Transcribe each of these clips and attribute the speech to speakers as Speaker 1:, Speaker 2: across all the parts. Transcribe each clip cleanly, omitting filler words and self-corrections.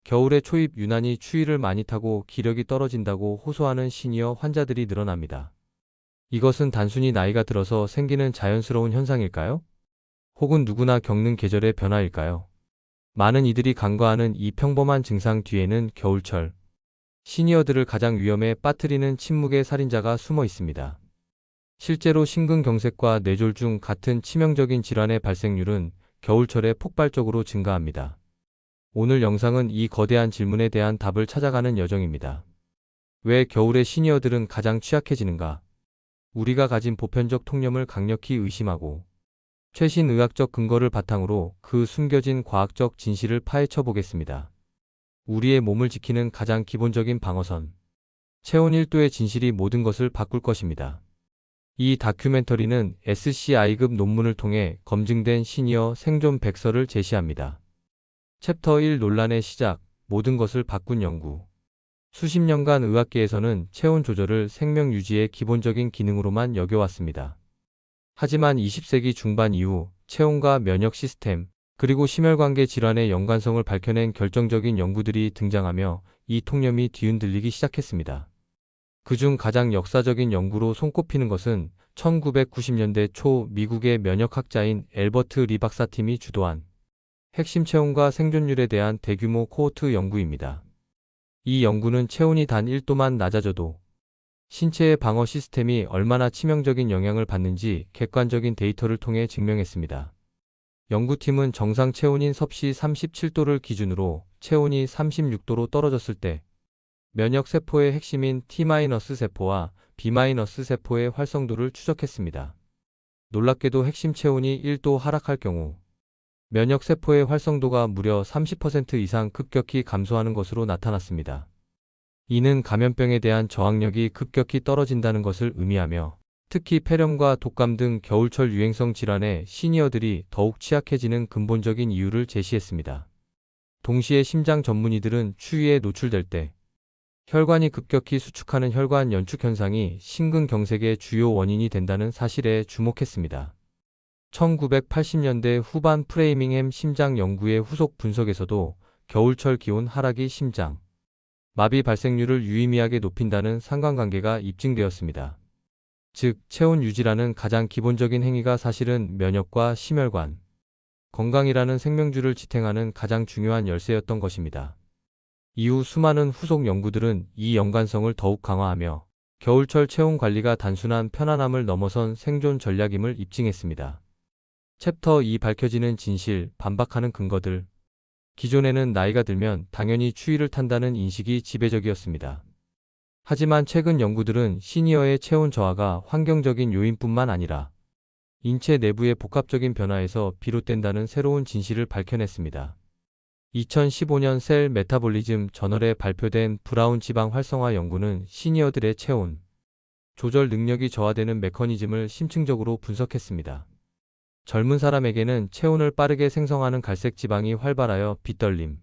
Speaker 1: 겨울에 초입 유난히 추위를 많이 타고 기력이 떨어진다고 호소하는 시니어 환자들이 늘어납니다. 이것은 단순히 나이가 들어서 생기는 자연스러운 현상일까요? 혹은 누구나 겪는 계절의 변화일까요? 많은 이들이 간과하는 이 평범한 증상 뒤에는 겨울철 시니어들을 가장 위험에 빠뜨리는 침묵의 살인자가 숨어 있습니다. 실제로 심근경색과 뇌졸중 같은 치명적인 질환의 발생률은 겨울철에 폭발적으로 증가합니다. 오늘 영상은 이 거대한 질문에 대한 답을 찾아가는 여정입니다. 왜 겨울에 시니어들은 가장 취약해지는가? 우리가 가진 보편적 통념을 강력히 의심하고 최신 의학적 근거를 바탕으로 그 숨겨진 과학적 진실을 파헤쳐 보겠습니다. 우리의 몸을 지키는 가장 기본적인 방어선. 체온 1도의 진실이 모든 것을 바꿀 것입니다. 이 다큐멘터리는 SCI급 논문을 통해 검증된 시니어 생존 백서를 제시합니다. 챕터 1 논란의 시작, 모든 것을 바꾼 연구. 수십 년간 의학계에서는 체온 조절을 생명 유지의 기본적인 기능으로만 여겨왔습니다. 하지만 20세기 중반 이후 체온과 면역 시스템, 그리고 심혈관계 질환의 연관성을 밝혀낸 결정적인 연구들이 등장하며 이 통념이 뒤흔들리기 시작했습니다. 그중 가장 역사적인 연구로 손꼽히는 것은 1990년대 초 미국의 면역학자인 앨버트 리 박사팀이 주도한 핵심 체온과 생존율에 대한 대규모 코호트 연구입니다. 이 연구는 체온이 단 1도만 낮아져도 신체의 방어 시스템이 얼마나 치명적인 영향을 받는지 객관적인 데이터를 통해 증명했습니다. 연구팀은 정상 체온인 섭씨 37도를 기준으로 체온이 36도로 떨어졌을 때 면역세포의 핵심인 T-세포와 B-세포의 활성도를 추적했습니다. 놀랍게도 핵심 체온이 1도 하락할 경우 면역세포의 활성도가 무려 30% 이상 급격히 감소하는 것으로 나타났습니다. 이는 감염병에 대한 저항력이 급격히 떨어진다는 것을 의미하며 특히 폐렴과 독감 등 겨울철 유행성 질환에 시니어들이 더욱 취약해지는 근본적인 이유를 제시했습니다. 동시에 심장 전문의들은 추위에 노출될 때 혈관이 급격히 수축하는 혈관 연축 현상이 심근경색의 주요 원인이 된다는 사실에 주목했습니다. 1980년대 후반 프레이밍햄 심장 연구의 후속 분석에서도 겨울철 기온 하락이 심장 마비 발생률을 유의미하게 높인다는 상관관계가 입증되었습니다. 즉, 체온 유지라는 가장 기본적인 행위가 사실은 면역과 심혈관, 건강이라는 생명줄을 지탱하는 가장 중요한 열쇠였던 것입니다. 이후 수많은 후속 연구들은 이 연관성을 더욱 강화하며 겨울철 체온 관리가 단순한 편안함을 넘어선 생존 전략임을 입증했습니다. 챕터 2 밝혀지는 진실, 반박하는 근거들. 기존에는 나이가 들면 당연히 추위를 탄다는 인식이 지배적이었습니다. 하지만 최근 연구들은 시니어의 체온 저하가 환경적인 요인뿐만 아니라 인체 내부의 복합적인 변화에서 비롯된다는 새로운 진실을 밝혀냈습니다. 2015년 셀 메타볼리즘 저널에 발표된 브라운 지방 활성화 연구는 시니어들의 체온 조절 능력이 저하되는 메커니즘을 심층적으로 분석했습니다. 젊은 사람에게는 체온을 빠르게 생성하는 갈색 지방이 활발하여 빛떨림,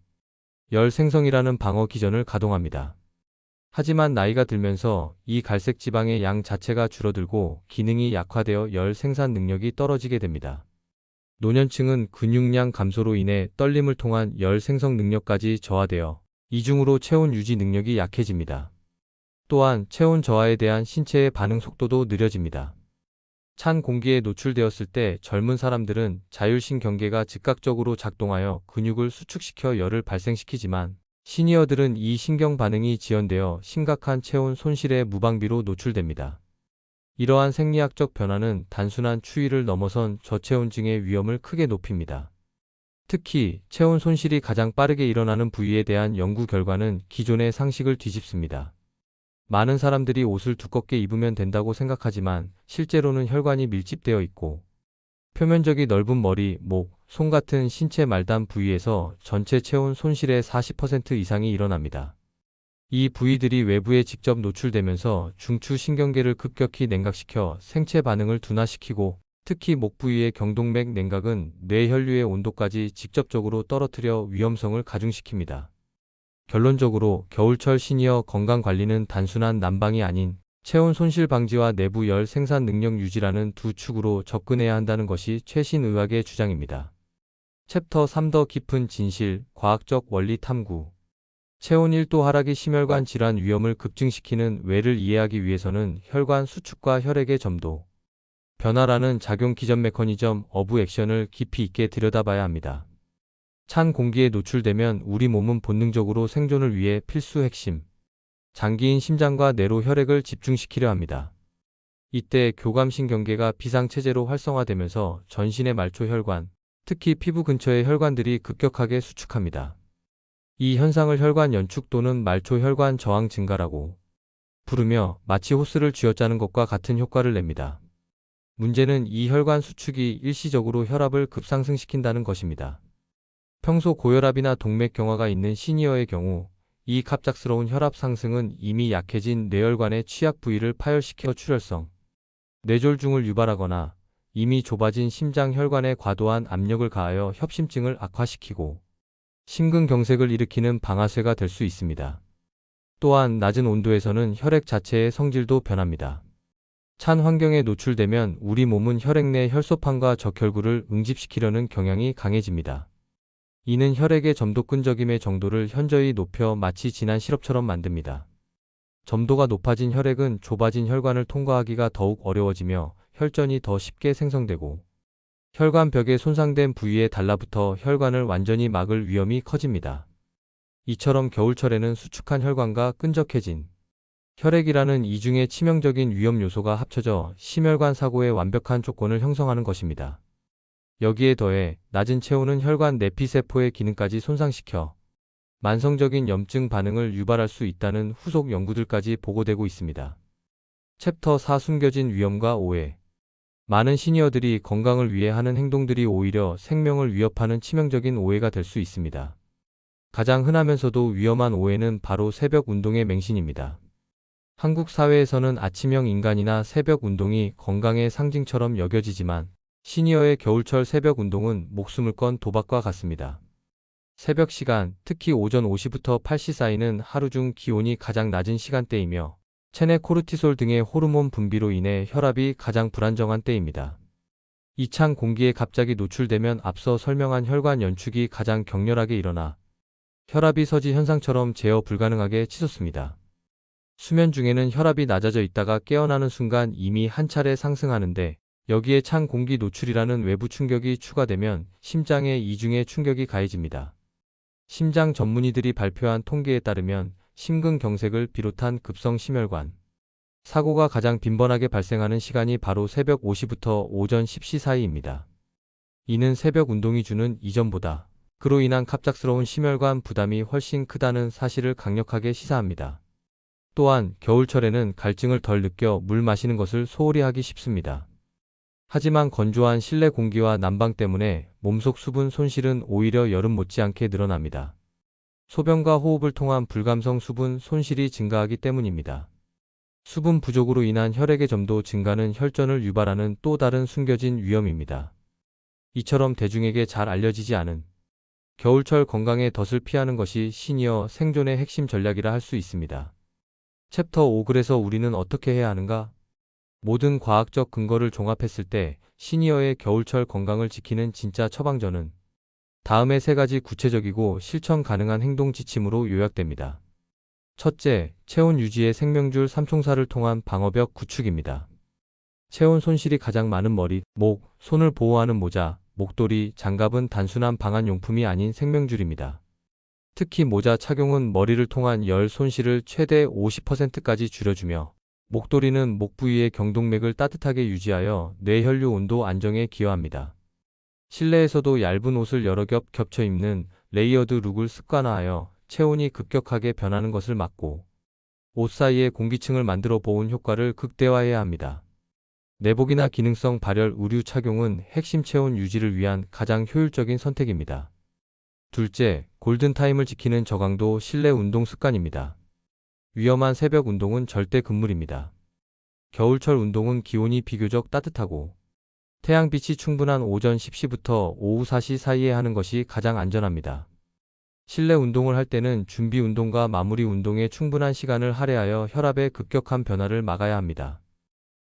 Speaker 1: 열 생성이라는 방어 기전을 가동합니다. 하지만 나이가 들면서 이 갈색 지방의 양 자체가 줄어들고 기능이 약화되어 열 생산 능력이 떨어지게 됩니다. 노년층은 근육량 감소로 인해 떨림을 통한 열 생성 능력까지 저하되어 이중으로 체온 유지 능력이 약해집니다. 또한 체온 저하에 대한 신체의 반응 속도도 느려집니다. 찬 공기에 노출되었을 때 젊은 사람들은 자율신경계가 즉각적으로 작동하여 근육을 수축시켜 열을 발생시키지만 시니어들은 이 신경 반응이 지연되어 심각한 체온 손실에 무방비로 노출됩니다. 이러한 생리학적 변화는 단순한 추위를 넘어선 저체온증의 위험을 크게 높입니다. 특히 체온 손실이 가장 빠르게 일어나는 부위에 대한 연구 결과는 기존의 상식을 뒤집습니다. 많은 사람들이 옷을 두껍게 입으면 된다고 생각하지만 실제로는 혈관이 밀집되어 있고 표면적이 넓은 머리, 목, 손 같은 신체 말단 부위에서 전체 체온 손실의 40% 이상이 일어납니다. 이 부위들이 외부에 직접 노출되면서 중추 신경계를 급격히 냉각시켜 생체 반응을 둔화시키고 특히 목 부위의 경동맥 냉각은 뇌 혈류의 온도까지 직접적으로 떨어뜨려 위험성을 가중시킵니다. 결론적으로 겨울철 시니어 건강 관리는 단순한 난방이 아닌 체온 손실 방지와 내부 열 생산 능력 유지라는 두 축으로 접근해야 한다는 것이 최신 의학의 주장입니다. 챕터 3 더 깊은 진실, 과학적 원리 탐구. 체온 1도 하락이 심혈관 질환 위험을 급증시키는 왜를 이해하기 위해서는 혈관 수축과 혈액의 점도, 변화라는 작용 기전 메커니즘 어부 액션을 깊이 있게 들여다봐야 합니다. 찬 공기에 노출되면 우리 몸은 본능적으로 생존을 위해 필수 핵심, 장기인 심장과 뇌로 혈액을 집중시키려 합니다. 이때 교감신경계가 비상체제로 활성화되면서 전신의 말초 혈관, 특히 피부 근처의 혈관들이 급격하게 수축합니다. 이 현상을 혈관 연축 또는 말초 혈관 저항 증가라고 부르며 마치 호스를 쥐어짜는 것과 같은 효과를 냅니다. 문제는 이 혈관 수축이 일시적으로 혈압을 급상승시킨다는 것입니다. 평소 고혈압이나 동맥경화가 있는 시니어의 경우 이 갑작스러운 혈압 상승은 이미 약해진 뇌혈관의 취약 부위를 파열시켜 출혈성, 뇌졸중을 유발하거나 이미 좁아진 심장 혈관에 과도한 압력을 가하여 협심증을 악화시키고 심근경색을 일으키는 방아쇠가 될 수 있습니다. 또한 낮은 온도에서는 혈액 자체의 성질도 변합니다. 찬 환경에 노출되면 우리 몸은 혈액 내 혈소판과 적혈구를 응집시키려는 경향이 강해집니다. 이는 혈액의 점도 끈적임의 정도를 현저히 높여 마치 진한 시럽처럼 만듭니다. 점도가 높아진 혈액은 좁아진 혈관을 통과하기가 더욱 어려워지며 혈전이 더 쉽게 생성되고 혈관벽에 손상된 부위에 달라붙어 혈관을 완전히 막을 위험이 커집니다. 이처럼 겨울철에는 수축한 혈관과 끈적해진 혈액이라는 이중의 치명적인 위험 요소가 합쳐져 심혈관 사고의 완벽한 조건을 형성하는 것입니다. 여기에 더해 낮은 체온은 혈관 내피세포의 기능까지 손상시켜 만성적인 염증 반응을 유발할 수 있다는 후속 연구들까지 보고되고 있습니다. 챕터 4 숨겨진 위험과 오해. 많은 시니어들이 건강을 위해 하는 행동들이 오히려 생명을 위협하는 치명적인 오해가 될 수 있습니다. 가장 흔하면서도 위험한 오해는 바로 새벽 운동의 맹신입니다. 한국 사회에서는 아침형 인간이나 새벽 운동이 건강의 상징처럼 여겨지지만 시니어의 겨울철 새벽 운동은 목숨을 건 도박과 같습니다. 새벽 시간, 특히 오전 5시부터 8시 사이는 하루 중 기온이 가장 낮은 시간대이며 체내 코르티솔 등의 호르몬 분비로 인해 혈압이 가장 불안정한 때입니다. 이 찬 공기에 갑자기 노출되면 앞서 설명한 혈관 연축이 가장 격렬하게 일어나 혈압이 서지 현상처럼 제어 불가능하게 치솟습니다. 수면 중에는 혈압이 낮아져 있다가 깨어나는 순간 이미 한 차례 상승하는데 여기에 찬 공기 노출이라는 외부 충격이 추가되면 심장에 이중의 충격이 가해집니다. 심장 전문의들이 발표한 통계에 따르면 심근경색을 비롯한 급성 심혈관 사고가 가장 빈번하게 발생하는 시간이 바로 새벽 5시부터 오전 10시 사이입니다. 이는 새벽 운동이 주는 이전보다 그로 인한 갑작스러운 심혈관 부담이 훨씬 크다는 사실을 강력하게 시사합니다. 또한 겨울철에는 갈증을 덜 느껴 물 마시는 것을 소홀히 하기 쉽습니다. 하지만 건조한 실내 공기와 난방 때문에 몸속 수분 손실은 오히려 여름 못지않게 늘어납니다. 소변과 호흡을 통한 불감성 수분 손실이 증가하기 때문입니다. 수분 부족으로 인한 혈액의 점도 증가는 혈전을 유발하는 또 다른 숨겨진 위험입니다. 이처럼 대중에게 잘 알려지지 않은 겨울철 건강의 덫을 피하는 것이 시니어 생존의 핵심 전략이라 할 수 있습니다. 챕터 5 그래서 우리는 어떻게 해야 하는가? 모든 과학적 근거를 종합했을 때 시니어의 겨울철 건강을 지키는 진짜 처방전은 다음의 3가지 구체적이고 실천 가능한 행동 지침으로 요약됩니다. 첫째, 체온 유지의 생명줄 삼총사를 통한 방어벽 구축입니다. 체온 손실이 가장 많은 머리, 목, 손을 보호하는 모자, 목도리, 장갑은 단순한 방한용품이 아닌 생명줄입니다. 특히 모자 착용은 머리를 통한 열 손실을 최대 50%까지 줄여주며 목도리는 목 부위의 경동맥을 따뜻하게 유지하여 뇌혈류 온도 안정에 기여합니다. 실내에서도 얇은 옷을 여러 겹 겹쳐 입는 레이어드 룩을 습관화하여 체온이 급격하게 변하는 것을 막고 옷 사이에 공기층을 만들어 보온 효과를 극대화해야 합니다. 내복이나 기능성 발열 의류 착용은 핵심 체온 유지를 위한 가장 효율적인 선택입니다. 둘째, 골든타임을 지키는 저강도 실내 운동 습관입니다. 위험한 새벽 운동은 절대 금물입니다. 겨울철 운동은 기온이 비교적 따뜻하고 태양빛이 충분한 오전 10시부터 오후 4시 사이에 하는 것이 가장 안전합니다. 실내 운동을 할 때는 준비 운동과 마무리 운동에 충분한 시간을 할애하여 혈압의 급격한 변화를 막아야 합니다.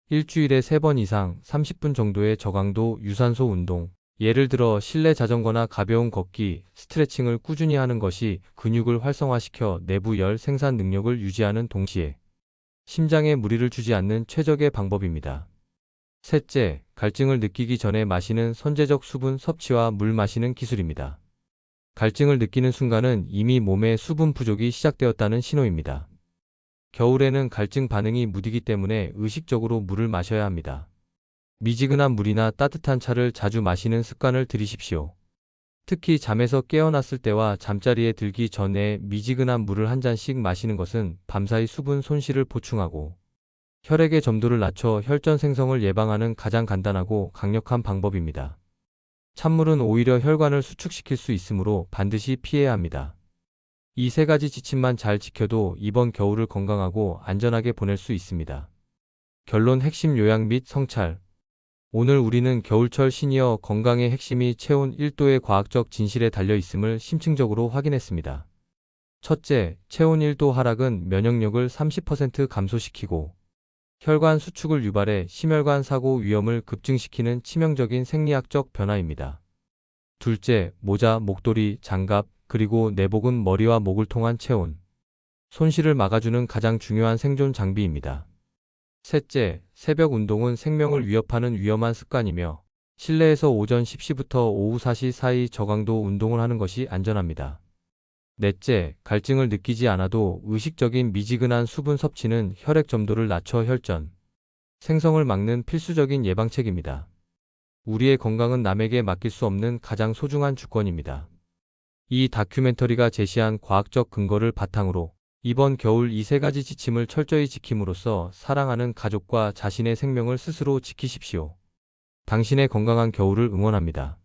Speaker 1: 일주일에 3번 이상 30분 정도의 저강도 유산소 운동, 예를 들어 실내 자전거나 가벼운 걷기, 스트레칭을 꾸준히 하는 것이 근육을 활성화시켜 내부 열 생산 능력을 유지하는 동시에 심장에 무리를 주지 않는 최적의 방법입니다. 셋째, 갈증을 느끼기 전에 마시는 선제적 수분 섭취와 물 마시는 기술입니다. 갈증을 느끼는 순간은 이미 몸에 수분 부족이 시작되었다는 신호입니다. 겨울에는 갈증 반응이 무디기 때문에 의식적으로 물을 마셔야 합니다. 미지근한 물이나 따뜻한 차를 자주 마시는 습관을 들이십시오. 특히 잠에서 깨어났을 때와 잠자리에 들기 전에 미지근한 물을 한 잔씩 마시는 것은 밤사이 수분 손실을 보충하고 혈액의 점도를 낮춰 혈전 생성을 예방하는 가장 간단하고 강력한 방법입니다. 찬물은 오히려 혈관을 수축시킬 수 있으므로 반드시 피해야 합니다. 이 세 가지 지침만 잘 지켜도 이번 겨울을 건강하고 안전하게 보낼 수 있습니다. 결론 핵심 요약 및 성찰. 오늘 우리는 겨울철 시니어 건강의 핵심이 체온 1도의 과학적 진실에 달려 있음을 심층적으로 확인했습니다. 첫째, 체온 1도 하락은 면역력을 30% 감소시키고 혈관 수축을 유발해 심혈관 사고 위험을 급증시키는 치명적인 생리학적 변화입니다. 둘째, 모자, 목도리, 장갑, 그리고 내복은 머리와 목을 통한 체온 손실을 막아주는 가장 중요한 생존 장비입니다. 셋째, 새벽 운동은 생명을 위협하는 위험한 습관이며 실내에서 오전 10시부터 오후 4시 사이 저강도 운동을 하는 것이 안전합니다. 넷째, 갈증을 느끼지 않아도 의식적인 미지근한 수분 섭취는 혈액 점도를 낮춰 혈전 생성을 막는 필수적인 예방책입니다. 우리의 건강은 남에게 맡길 수 없는 가장 소중한 주권입니다. 이 다큐멘터리가 제시한 과학적 근거를 바탕으로 이번 겨울 이 세 가지 지침을 철저히 지킴으로써 사랑하는 가족과 자신의 생명을 스스로 지키십시오. 당신의 건강한 겨울을 응원합니다.